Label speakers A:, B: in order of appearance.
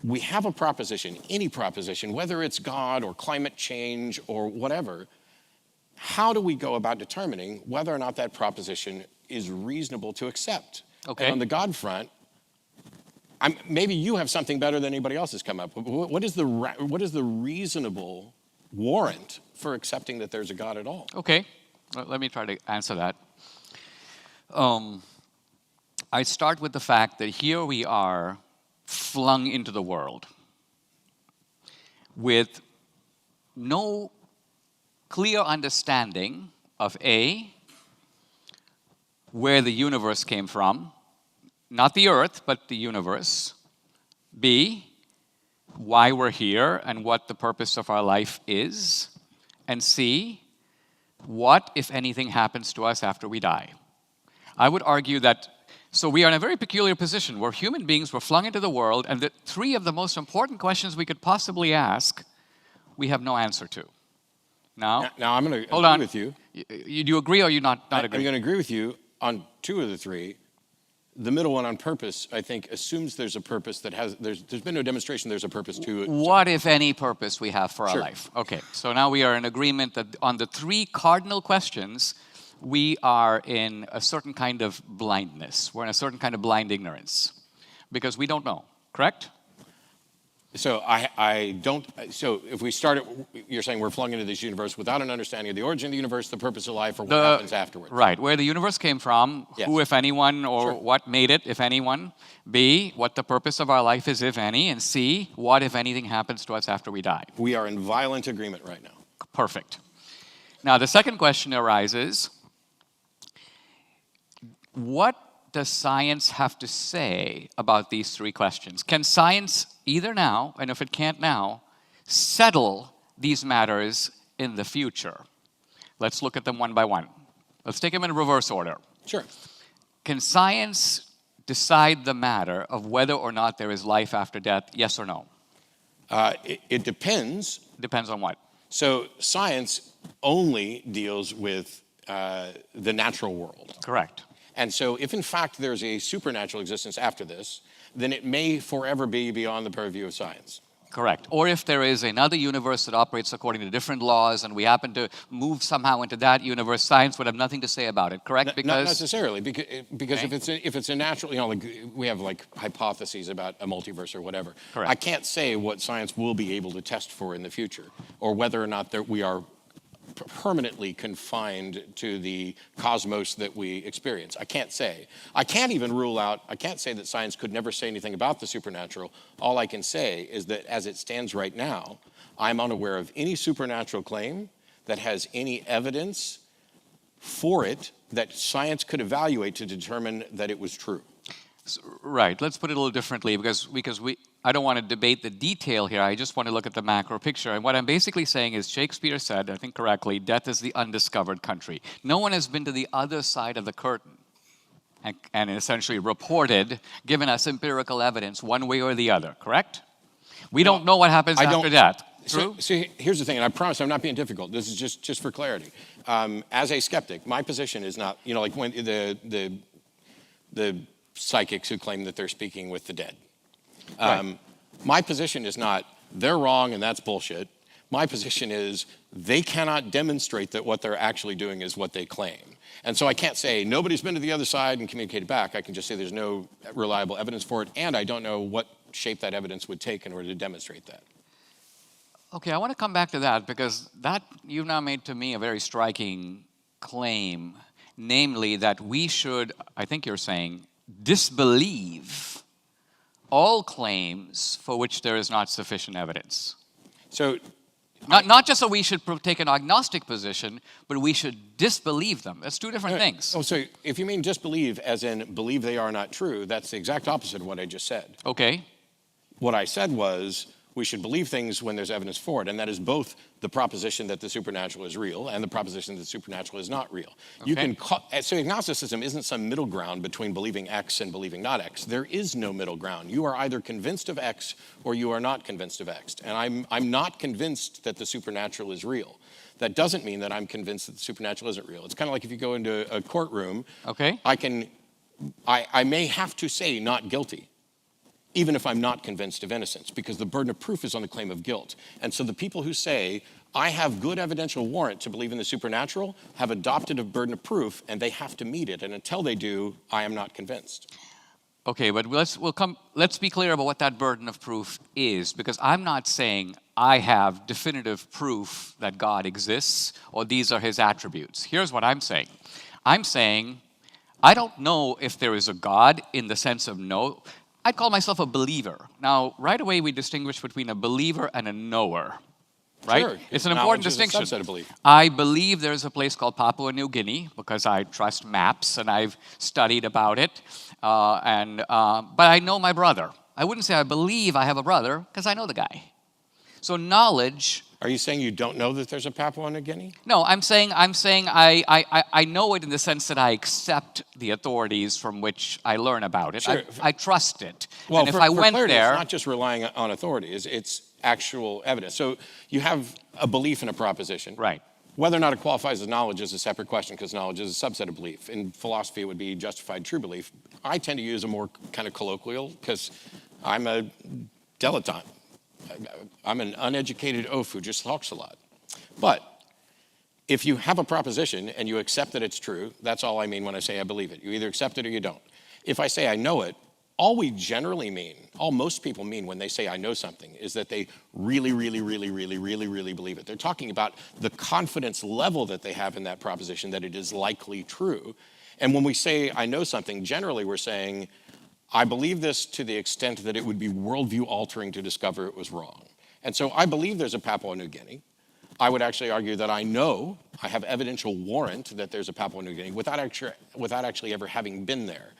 A: we have a proposition, any proposition, whether it's God or climate change or whatever, how do we go about determining whether or not that proposition is reasonable to accept?
B: Okay.
A: And on the God front, maybe you have something better than anybody else has come up with. What is the reasonable warrant for accepting that there's a God at all?
B: Okay, let me try to answer that. I start with the fact that here we are flung into the world with no clear understanding of A, where the universe came from, not the earth, but the universe. B, why we're here and what the purpose of our life is. And C, what, if anything, happens to us after we die. I would argue that, so we are in a very peculiar position where human beings were flung into the world, and the three of the most important questions we could possibly ask, we have no answer to. Now
A: I'm going to agree with you.
B: Do you agree or you not agree?
A: I'm going to agree with you on two of the three. The middle one on purpose, I think, assumes there's a purpose that there's been no demonstration there's a purpose to it.
B: What, if any, purpose we have for our
A: Sure.
B: life? Okay, so now we are in agreement that on the three cardinal questions, we are in a certain kind of blindness. We're in a certain kind of blind ignorance because we don't know, correct?
A: So I don't. So if we start it, you're saying we're flung into this universe without an understanding of the origin of the universe, the purpose of life, or what happens afterwards.
B: Right, where the universe came from,
A: Yes.
B: who, if anyone, or
A: Sure.
B: what made it, if anyone. B, what the purpose of our life is, if any. And C, what, if anything, happens to us after we die.
A: We are in violent agreement right now.
B: Perfect. Now, the second question arises, what does science have to say about these three questions? Can science either now, and if it can't now, settle these matters in the future? Let's look at them one by one. Let's take them in reverse order.
A: Sure.
B: Can science decide the matter of whether or not there is life after death, yes or no?
A: It depends.
B: Depends on what?
A: So science only deals with the natural world.
B: Correct.
A: And so if in fact there's a supernatural existence after this, then it may forever be beyond the purview of science.
B: Correct. Or if there is another universe that operates according to different laws and we happen to move somehow into that universe, science would have nothing to say about it, correct?
A: Not necessarily, because
B: Okay.
A: if it's a natural, like we have like hypotheses about a multiverse or whatever.
B: Correct.
A: I can't say what science will be able to test for in the future, or whether or not we are permanently confined to the cosmos that we experience. I can't say. I can't say that science could never say anything about the supernatural. All I can say is that as it stands right now, I'm unaware of any supernatural claim that has any evidence for it that science could evaluate to determine that it was true.
B: Right. Let's put it a little differently because I don't want to debate the detail here. I just want to look at the macro picture. And what I'm basically saying is Shakespeare said, I think correctly, death is the undiscovered country. No one has been to the other side of the curtain and essentially reported, given us empirical evidence one way or the other, correct? We don't know what happens after death. True?
A: So here's the thing, and I promise I'm not being difficult. This is just for clarity. As a skeptic, my position is not, like when the psychics who claim that they're speaking with the dead.
B: Right.
A: My position is not, they're wrong and that's bullshit. My position is, they cannot demonstrate that what they're actually doing is what they claim. And so I can't say, nobody's been to the other side and communicated back. I can just say there's no reliable evidence for it, and I don't know what shape that evidence would take in order to demonstrate that.
B: Okay, I want to come back to that because that you've now made to me a very striking claim, namely that we should, I think you're saying, disbelieve all claims for which there is not sufficient evidence.
A: So,
B: not just that we should take an agnostic position, but we should disbelieve them. That's two different things.
A: Oh, so if you mean disbelieve as in believe they are not true, that's the exact opposite of what I just said.
B: Okay.
A: What I said was we should believe things when there's evidence for it, and that is both the proposition that the supernatural is real and the proposition that the supernatural is not real.
B: Okay.
A: So agnosticism isn't some middle ground between believing X and believing not X. There is no middle ground. You are either convinced of X or you are not convinced of X. And I'm not convinced that the supernatural is real. That doesn't mean that I'm convinced that the supernatural isn't real. It's kind of like if you go into a courtroom,
B: Okay.
A: I may have to say not guilty. even if I'm not convinced of innocence, because the burden of proof is on the claim of guilt. And so the people who say, I have good evidential warrant to believe in the supernatural, have adopted a burden of proof, and they have to meet it. And until they do, I am not convinced.
B: Okay, but let's be clear about what that burden of proof is, because I'm not saying I have definitive proof that God exists or these are his attributes. Here's what I'm saying. I'm saying I don't know if there is a God in the sense of no. I'd call myself a believer. Now, right away we distinguish between a believer and a knower. Right?
A: Sure,
B: it's an important distinction.
A: Subset of belief.
B: I believe there's a place called Papua New Guinea because I trust maps and I've studied about it. But I know my brother. I wouldn't say I believe I have a brother because I know the guy. So knowledge.
A: Are you saying you don't know that there's a Papua New Guinea?
B: No, I'm saying I know it in the sense that I accept the authorities from which I learn about it.
A: Sure.
B: I trust it.
A: Well,
B: and if I went
A: clarity,
B: there,
A: it's not just relying on authority. It's actual evidence. So you have a belief in a proposition.
B: right.
A: Whether or not it qualifies as knowledge is a separate question because knowledge is a subset of belief. In philosophy, it would be justified true belief. I tend to use a more kind of colloquial because I'm a dilettante. I'm an uneducated oaf who just talks a lot. But if you have a proposition and you accept that it's true, that's all I mean when I say I believe it. You either accept it or you don't. If I say I know it, all we generally mean, all most people mean when they say I know something is that they really believe it. They're talking about the confidence level that they have in that proposition that it is likely true. And when we say I know something, generally we're saying I believe this to the extent that it would be worldview altering to discover it was wrong. And so I believe there's a Papua New Guinea. I would actually argue that I know, I have evidential warrant that there's a Papua New Guinea without actually ever having been there.